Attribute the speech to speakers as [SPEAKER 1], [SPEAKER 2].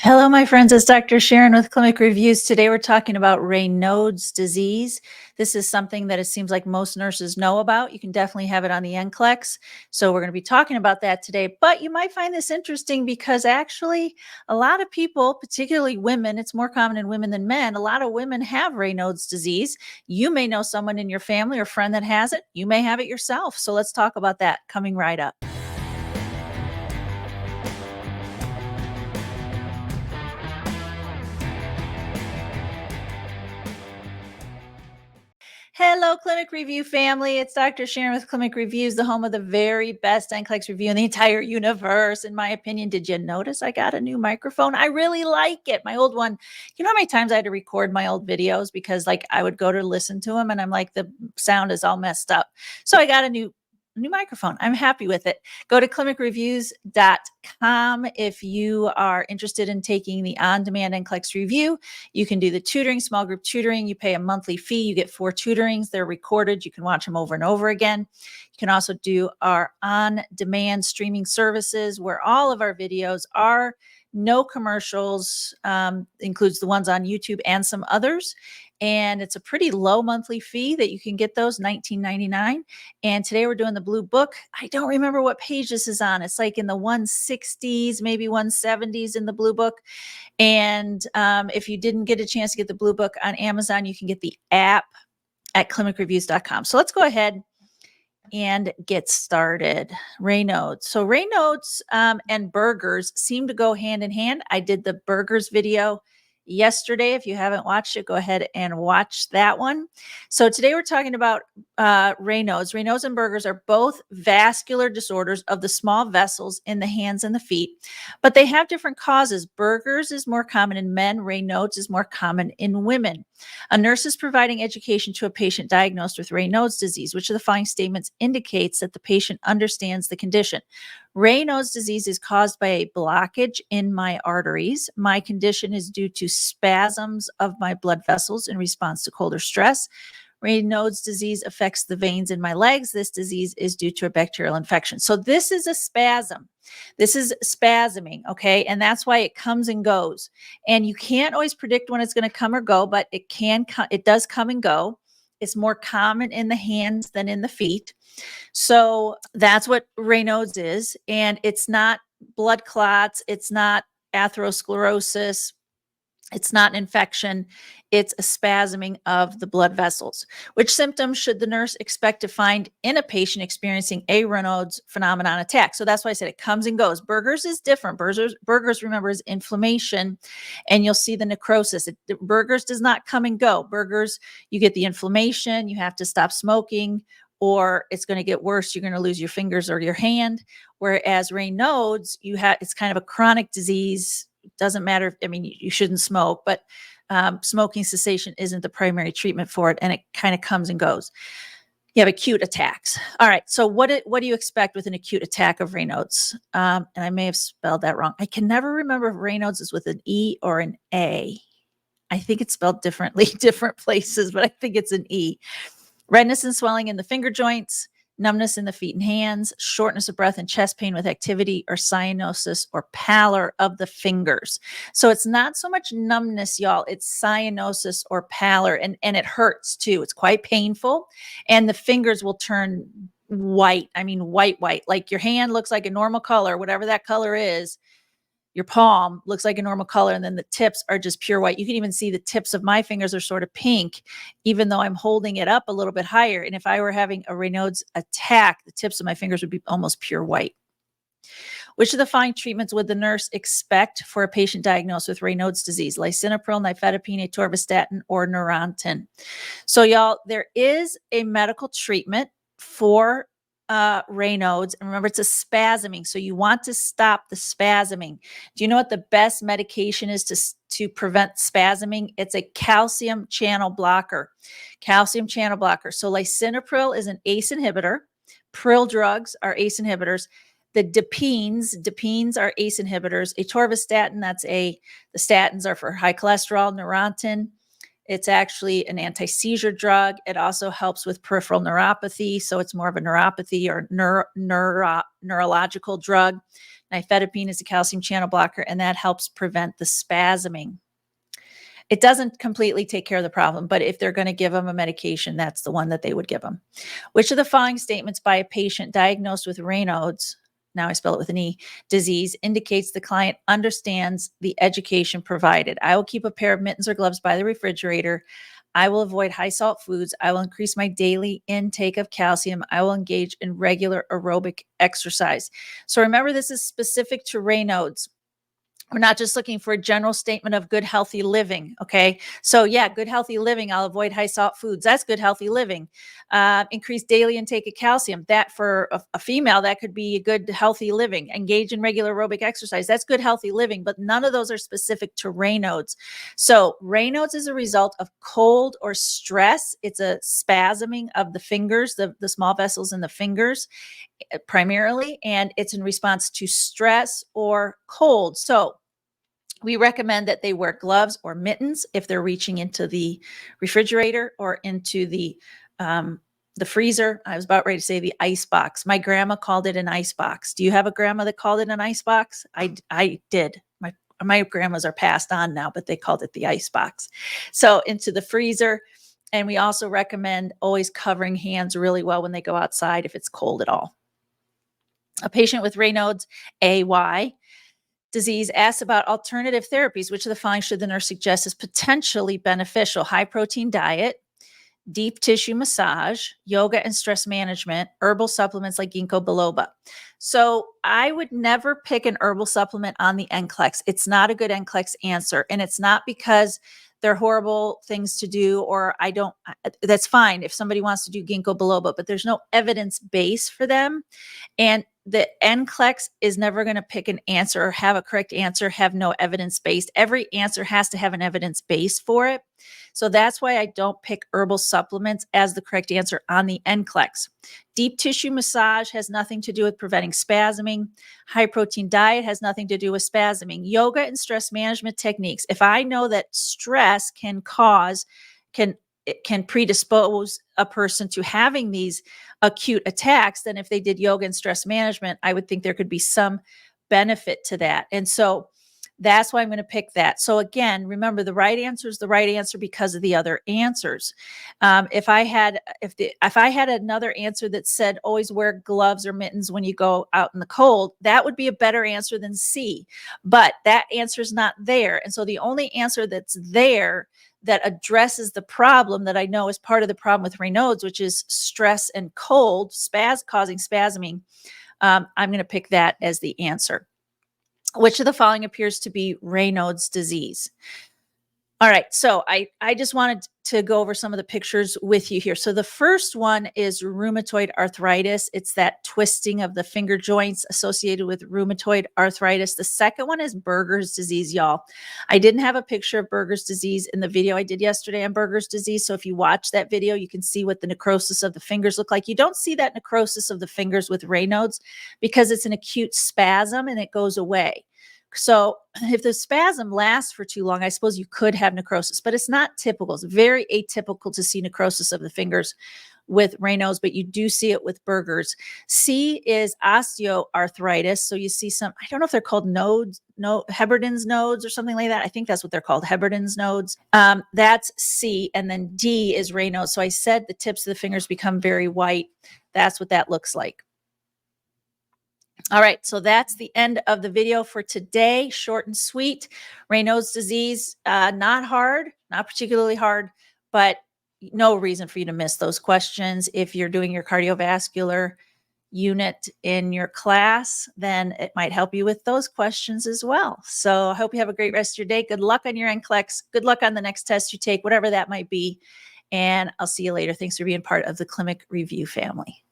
[SPEAKER 1] Hello, my friends. It's Dr. Sharon with Clinic Reviews. Today we're talking about Raynauds disease. This is something that it seems like most nurses know about. You can definitely have it on the NCLEX. So we're going to be talking about that today. But you might find this interesting because actually a lot of people, particularly women, it's more common in women than men. A lot of women have Raynauds disease. You may know someone in your family or friend that has it. You may have it yourself. So let's talk about that coming right up. Hello, Clinic Review family. It's Dr. Sharon with Clinic Reviews, the home of the very best NCLEX review in the entire universe, in my opinion. Did you notice I got a new microphone? I really like it. My old one, you know how many times I had to record my old videos because like I would go to listen to them and I'm like, the sound is all messed up. So I got a new microphone. I'm happy with it. Go to clinicreviews.com if you are interested in taking the on-demand NCLEX review. You can do the tutoring, small group tutoring. You pay a monthly fee. You get 4 tutorings. They're recorded. You can watch them over and over again. You can also do our on-demand streaming services where all of our videos are no commercials, includes the ones on YouTube and some others. And it's a pretty low monthly fee that you can get those, $19.99. And today we're doing the blue book. I don't remember what page this is on. It's like in the 160s, maybe 170s in the blue book. And if you didn't get a chance to get the blue book on Amazon, you can get the app at clinicreviews.com. So let's go ahead and get started. Raynauds. So Raynauds and burgers seem to go hand in hand. I did the burgers video yesterday. If you haven't watched it, go ahead and watch that one. So today we're talking about Raynauds. Raynauds and burgers are both vascular disorders of the small vessels in the hands and the feet, but they have different causes. Burgers is more common in men. Raynauds is more common in women. A nurse is providing education to a patient diagnosed with Raynauds disease. Which of the following statements indicates that the patient understands the condition? Raynauds disease is caused by a blockage in my arteries. My condition is due to spasms of my blood vessels in response to cold or stress. Raynauds disease affects the veins in my legs. This disease is due to a bacterial infection. So this is a spasm. This is spasming, okay? And that's why it comes and goes. And you can't always predict when it's going to come or go, but it does come and go. It's more common in the hands than in the feet. So that's what Raynauds is. And it's not blood clots. It's not atherosclerosis. It's not an infection. It's a spasming of the blood vessels. Which symptoms should the nurse expect to find in a patient experiencing a Raynauds phenomenon attack? So that's why I said it comes and goes. Burgers is different. Burgers, remember, is inflammation, and you'll see the necrosis. Burgers does not come and go. Burgers, you get the inflammation. You have to stop smoking, or it's going to get worse. You're going to lose your fingers or your hand. Whereas Raynauds, it's kind of a chronic disease. Doesn't matter. I mean, you shouldn't smoke, but smoking cessation isn't the primary treatment for it, and it kind of comes and goes. You have acute attacks. All right. So what do you expect with an acute attack of Raynauds? And I may have spelled that wrong. I can never remember if Raynauds is with an E or an A. I think it's spelled differently, different places, but I think it's an E. Redness and swelling in the finger joints, numbness in the feet and hands, shortness of breath and chest pain with activity, or cyanosis or pallor of the fingers. So it's not so much numbness, y'all. It's cyanosis or pallor, and it hurts too. It's quite painful, and the fingers will turn white. I mean, white, like your hand looks like a normal color, whatever that color is. Your palm looks like a normal color, and then the tips are just pure white. You can even see the tips of my fingers are sort of pink, even though I'm holding it up a little bit higher. And if I were having a Raynauds attack, the tips of my fingers would be almost pure white. Which of the following treatments would the nurse expect for a patient diagnosed with Raynauds disease? Lisinopril, nifedipine, atorvastatin, or Neurontin? So y'all, there is a medical treatment for Raynauds. And remember, it's a spasming. So you want to stop the spasming. Do you know what the best medication is to prevent spasming? It's a calcium channel blocker. Calcium channel blocker. So lisinopril is an ACE inhibitor. Pril drugs are ACE inhibitors. The dipines are ACE inhibitors. Atorvastatin, the statins are for high cholesterol. Neurontin, it's actually an anti-seizure drug. It also helps with peripheral neuropathy. So it's more of a neuropathy or neurological drug. Nifedipine is a calcium channel blocker, and that helps prevent the spasming. It doesn't completely take care of the problem, but if they're going to give them a medication, that's the one that they would give them. Which of the following statements by a patient diagnosed with Raynauds, now I spell it with an E, disease, indicates the client understands the education provided? I will keep a pair of mittens or gloves by the refrigerator. I will avoid high salt foods. I will increase my daily intake of calcium. I will engage in regular aerobic exercise. So remember, this is specific to Raynauds. We're not just looking for a general statement of good, healthy living. Okay. So yeah, good, healthy living. I'll avoid high salt foods. That's good, healthy living. Increase daily intake of calcium. That for a female, that could be a good, healthy living. Engage in regular aerobic exercise. That's good, healthy living, but none of those are specific to Raynauds. So Raynauds is a result of cold or stress. It's a spasming of the fingers, the small vessels in the fingers primarily, and it's in response to stress or cold. So we recommend that they wear gloves or mittens if they're reaching into the refrigerator or into the freezer. I was about ready to say the ice box. My grandma called it an ice box. Do you have a grandma that called it an ice box? I did. My grandmas are passed on now, but they called it the ice box. So into the freezer. And we also recommend always covering hands really well when they go outside if it's cold at all. A patient with Raynauds, AY, disease asks about alternative therapies. Which of the following should the nurse suggest is potentially beneficial? High protein diet, deep tissue massage, yoga and stress management, herbal supplements like ginkgo biloba. So I would never pick an herbal supplement on the NCLEX. It's not a good NCLEX answer. And it's not because they're horrible things to do, or that's fine if somebody wants to do ginkgo biloba, but there's no evidence base for them. And the NCLEX is never going to pick an answer or have a correct answer, have no evidence based. Every answer has to have an evidence base for it. So that's why I don't pick herbal supplements as the correct answer on the NCLEX. Deep tissue massage has nothing to do with preventing spasming. High protein diet has nothing to do with spasming. Yoga and stress management techniques. If I know that stress can predispose a person to having these acute attacks, then if they did yoga and stress management, I would think there could be some benefit to that. And so that's why I'm going to pick that. So again, remember, the right answer is the right answer because of the other answers. If I had another answer that said always wear gloves or mittens when you go out in the cold, that would be a better answer than C. But that answer is not there. And so the only answer that's there that addresses the problem that I know is part of the problem with Raynauds, which is stress and cold, causing spasming, I'm going to pick that as the answer. Which of the following appears to be Raynauds disease? All right, so I just wanted to go over some of the pictures with you here. So the first one is rheumatoid arthritis. It's that twisting of the finger joints associated with rheumatoid arthritis. The second one is Buerger's disease, y'all. I didn't have a picture of Buerger's disease in the video I did yesterday on Buerger's disease. So if you watch that video, you can see what the necrosis of the fingers look like. You don't see that necrosis of the fingers with Raynauds because it's an acute spasm and it goes away. So if the spasm lasts for too long, I suppose you could have necrosis, but it's not typical. It's very atypical to see necrosis of the fingers with Raynauds, but you do see it with Buerger's. C is osteoarthritis. So you see some, I don't know if they're called Heberden's nodes or something like that. I think that's what they're called, Heberden's nodes. That's C. And then D is Raynauds. So I said the tips of the fingers become very white. That's what that looks like. All right, so that's the end of the video for today. Short and sweet. Raynauds disease, not hard, not particularly hard, but no reason for you to miss those questions. If you're doing your cardiovascular unit in your class, then it might help you with those questions as well. So I hope you have a great rest of your day. Good luck on your NCLEX. Good luck on the next test you take, whatever that might be. And I'll see you later. Thanks for being part of the Clinic Review family.